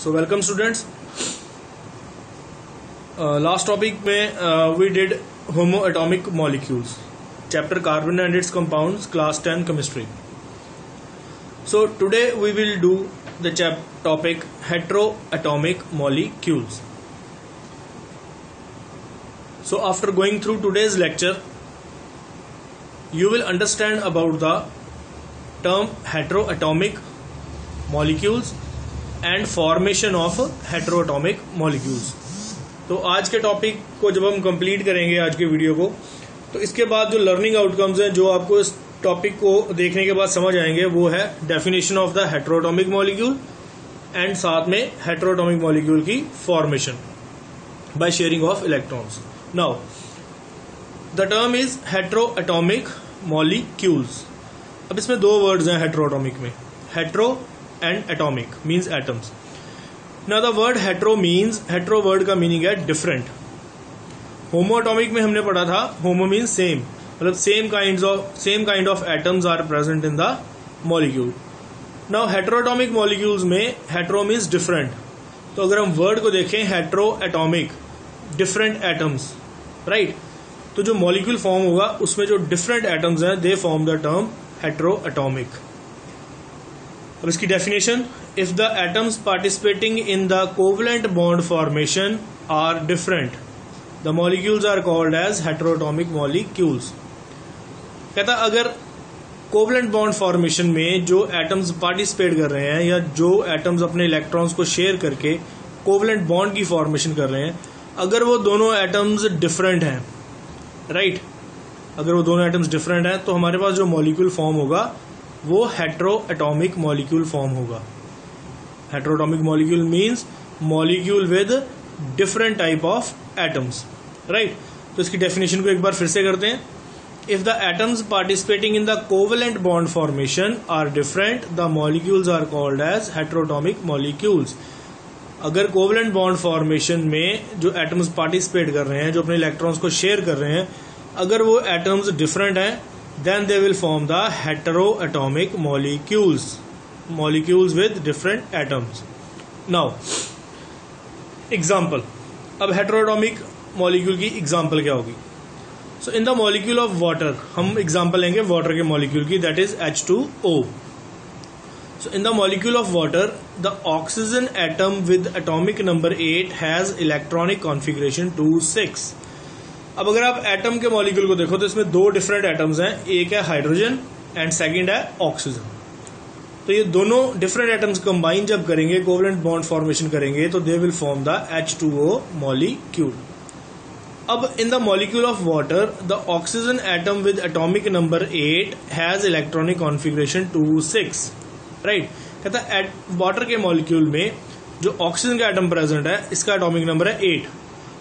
So welcome students. Last topic में we did homoatomic molecules, chapter carbon and its compounds, class 10 chemistry. So today we will do the topic heteroatomic molecules. So after going through today's lecture, you will understand about the term heteroatomic molecules and formation of heteroatomic molecules. तो आज के topic को जब हम complete करेंगे आज के video को, तो इसके बाद जो लर्निंग आउटकम्स हैं जो आपको इस टॉपिक को देखने के बाद समझ आएंगे वो है definition of the heteroatomic molecule and साथ में हेटेरोएटॉमिक मॉलिक्यूल की formation by sharing of electrons. Now the term is heteroatomic molecules. अब इसमें दो वर्ड्स हैं हेटेरोएटॉमिक में, hetero and atomic means atoms. Now the word hetero means, hetero word का meaning है different. Homoatomic में हमने पढ़ा था homo means same, मतलब same kind of atoms are present in the molecule. Now heteroatomic molecules में hetero means different. तो अगर हम word को देखें heteroatomic, different atoms, right? तो जो molecule form होगा उसमें जो different atoms हैं they form the term heteroatomic. अब इसकी definition, if the atoms participating in the covalent bond formation are different the molecules are called as heteroatomic molecules. कहता अगर कोवलेंट बॉन्ड फॉर्मेशन में जो एटम्स पार्टिसिपेट कर रहे हैं या जो एटम्स अपने इलेक्ट्रॉन्स को शेयर करके कोवलेंट बॉन्ड की फॉर्मेशन कर रहे हैं, अगर वो दोनों एटम्स डिफरेंट हैं, राइट, अगर वो दोनों एटम्स डिफरेंट हैं तो हमारे पास जो मॉलिक्यूल फॉर्म होगा वो हेटेरोएटॉमिक मॉलिक्यूल फॉर्म होगा. Heteroatomic molecule means molecule with different type of atoms, right. तो इसकी डेफिनेशन को एक बार फिर से करते हैं. If the atoms participating in the covalent bond formation are different the molecules are called as heteroatomic molecules. अगर कोवेलेंट बॉन्ड फॉर्मेशन में जो एटम्स पार्टिसिपेट कर रहे हैं, जो अपने इलेक्ट्रॉन्स को शेयर कर रहे हैं, अगर वो एटम्स डिफरेंट हैं then they will form the heteroatomic molecules with different atoms. Now example, अब heteroatomic molecule की example क्या होगी? So in the molecule of water, हम example लेंगे water के molecule की, that is H2O. So in the molecule of water, the oxygen atom with atomic number 8 has electronic configuration 2,6. अब अगर आप एटम के मॉलिक्यूल को देखो तो इसमें दो डिफरेंट एटम्स हैं, एक है हाइड्रोजन एंड सेकंड है ऑक्सीजन. तो ये दोनों डिफरेंट एटम्स कंबाइन जब करेंगे, कोवलेंट बॉन्ड फॉर्मेशन करेंगे, तो they will form the H2O molecule. अब in the molecule of water the oxygen atom with atomic number 8 has electronic configuration 2,6, right. कहता है वाटर के मॉलिक्यूल में जो ऑक्सीजन का एटम प्रेजेंट है इसका एटॉमिक नंबर है 8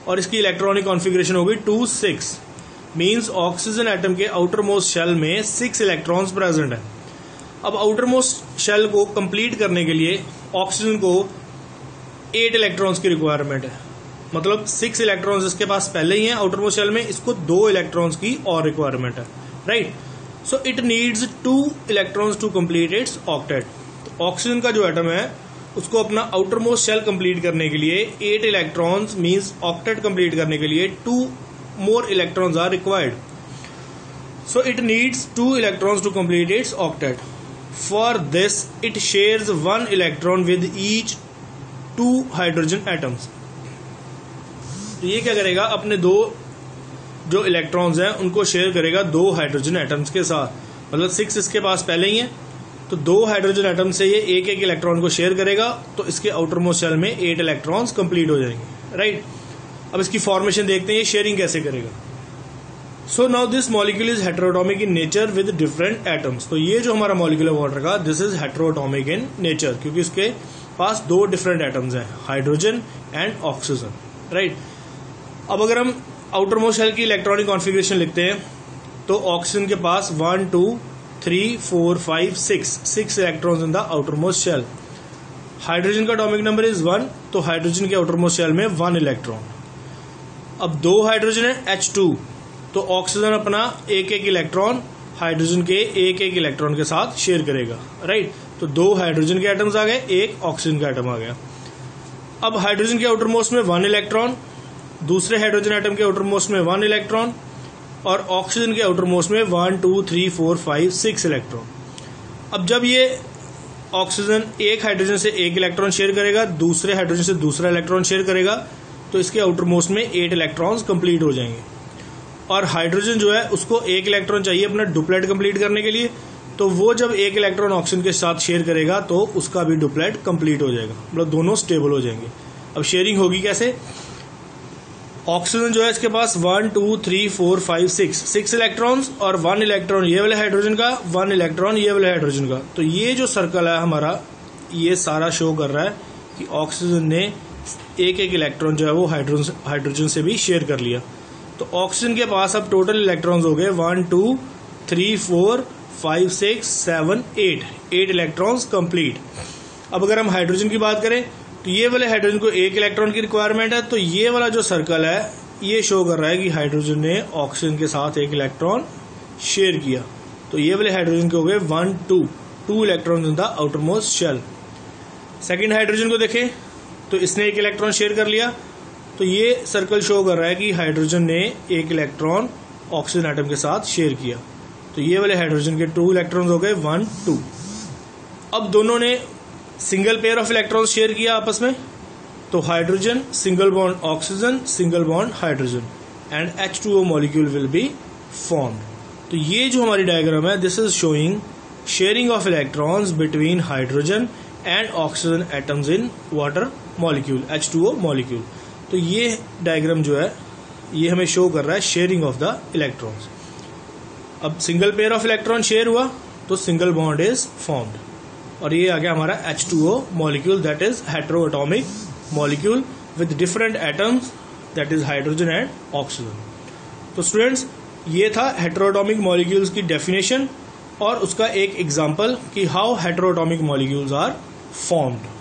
और इसकी इलेक्ट्रॉनिक कॉन्फ़िगरेशन होगी 2,6. मींस ऑक्सीजन एटम के आउटर मोस्ट शेल में 6 इलेक्ट्रॉन्स प्रेजेंट है. अब आउटर मोस्ट शेल को कंप्लीट करने के लिए ऑक्सीजन को 8 इलेक्ट्रॉन्स की रिक्वायरमेंट है, मतलब 6 इलेक्ट्रॉन्स इसके पास पहले ही हैं आउटर मोस्ट शेल में, इसको 2 इलेक्ट्रॉन्स की और रिक्वायरमेंट है, right. So it needs 2 electrons to complete its octet. तो ऑक्सीजन का जो एटम है उसको अपना आउटर मोस्ट शेल कंप्लीट करने के लिए 8 इलेक्ट्रॉन्स मींस ऑक्टेट कंप्लीट करने के लिए 2 more electrons are required. So it needs 2 electrons to complete its octet. For this it shares 1 electron with each 2 hydrogen atoms. तो ये क्या करेगा, अपने दो जो इलेक्ट्रॉन्स हैं उनको शेयर करेगा 2 हाइड्रोजन एटम्स के साथ, मतलब 6 इसके पास पहले ही है, तो 2 हाइड्रोजन एटम से ये एक इलेक्ट्रॉन को शेयर करेगा, तो इसके आउटर मोस्ट शेल में 8 इलेक्ट्रॉन्स कंप्लीट हो जाएंगे, राइट. अब इसकी फॉर्मेशन देखते हैं, ये शेयरिंग कैसे करेगा. So now this molecule is heteroatomic in nature with different atoms. तो ये जो हमारा मॉलिक्यूल है वाटर का, this is heteroatomic in nature, क्योंकि इसके पास 2 डिफरेंट एटम्स हैं, हाइड्रोजन एंड ऑक्सीजन, राइट. अब अगर हम आउटर मोस्ट शेल की इलेक्ट्रॉनिक कॉन्फ़िगरेशन लिखते हैं तो ऑक्सीजन के पास 1 2 3 4 5 6 electrons in the outer most shell. Hydrogen का एटॉमिक नंबर इज 1, तो हाइड्रोजन के आउटर मोस्ट शेल में 1 इलेक्ट्रॉन. अब 2 हाइड्रोजन है H2, तो ऑक्सीजन अपना एक इलेक्ट्रॉन हाइड्रोजन के एक इलेक्ट्रॉन के साथ शेयर करेगा, राइट. तो 2 हाइड्रोजन के एटम्स आ गए, 1 ऑक्सीजन का एटम आ गया. अब हाइड्रोजन के आउटर मोस्ट में 1 इलेक्ट्रॉन, दूसरे हाइड्रोजन एटम के आउटर मोस्ट में 1 इलेक्ट्रॉन और ऑक्सीजन के आउटर मोस्ट में 1 2 3 4 5 6 इलेक्ट्रॉन। अब जब ये ऑक्सीजन एक हाइड्रोजन से एक इलेक्ट्रॉन शेयर करेगा, दूसरे हाइड्रोजन से दूसरा इलेक्ट्रॉन शेयर करेगा, तो इसके आउटर मोस्ट में 8 इलेक्ट्रॉन्स कंप्लीट हो जाएंगे। और हाइड्रोजन जो है उसको एक इलेक्ट्रॉन चाहिए अपना डुप्लेट कंप्लीट करने के लिए, तो वो जब एक इलेक्ट्रॉन ऑक्सीजन के साथ शेयर करेगा तो उसका भी डुप्लेट कंप्लीट हो जाएगा, मतलब दोनों स्टेबल हो जाएंगे। अब शेयरिंग होगी कैसे? ऑक्सीजन जो है इसके पास 1 2 3 4 5 6 इलेक्ट्रॉन्स और 1 इलेक्ट्रॉन ये वाले हाइड्रोजन का, 1 इलेक्ट्रॉन ये वाले हाइड्रोजन का। तो ये जो सर्कल है हमारा, ये सारा शो कर रहा है कि ऑक्सीजन ने एक एक इलेक्ट्रॉन जो है वो हाइड्रोजन से भी शेयर कर लिया। तो ऑक्सीजन के पास अब टोटल इलेक्ट्रॉन्स हो गए 1 2 3 4 5 6 7 8 इलेक्ट्रॉन्स कंप्लीट। अब अगर हम हाइड्रोजन की बात करें तो ये वाले हाइड्रोजन को एक इलेक्ट्रॉन की रिक्वायरमेंट है, तो ये वाला जो सर्कल है ये शो कर रहा है कि हाइड्रोजन ने ऑक्सीजन के साथ एक इलेक्ट्रॉन शेयर किया। तो ये वाले हाइड्रोजन के हो गए 1 2 electron in the outer most shell. Second hydrogen को देखें तो इसने एक इलेक्ट्रॉन शेयर कर लिया, तो ये सर्कल शो कर रहा है कि हाइड्रोजन ने एक इलेक्ट्रॉन ऑक्सीजन एटम के साथ शेयर किया। तो ये वाले हाइड्रोजन के 2 इलेक्ट्रॉन्स हो गए 1 2। अब दोनों ने single pair of electrons share किया आपस में, तो hydrogen single bond oxygen single bond hydrogen and H2O molecule will be formed. तो ये जो हमारी डायग्राम है, this is showing sharing of electrons between hydrogen and oxygen atoms in water molecule H2O molecule. तो ये डायग्राम जो है ये हमें शो कर रहा है शेयरिंग ऑफ द इलेक्ट्रॉन्स। अब single pair of electron share हुआ तो सिंगल बॉन्ड इज फॉर्म्ड, और ये आ गया हमारा H2O molecule, that is heteroatomic molecule with different atoms, that is hydrogen and oxygen. तो स्टूडेंट्स, ये था हेटेरोएटॉमिक मॉलिक्यूल्स की डेफिनेशन और उसका एक एग्जांपल कि हाउ हेटेरोएटॉमिक मॉलिक्यूल्स आर फॉर्म्ड।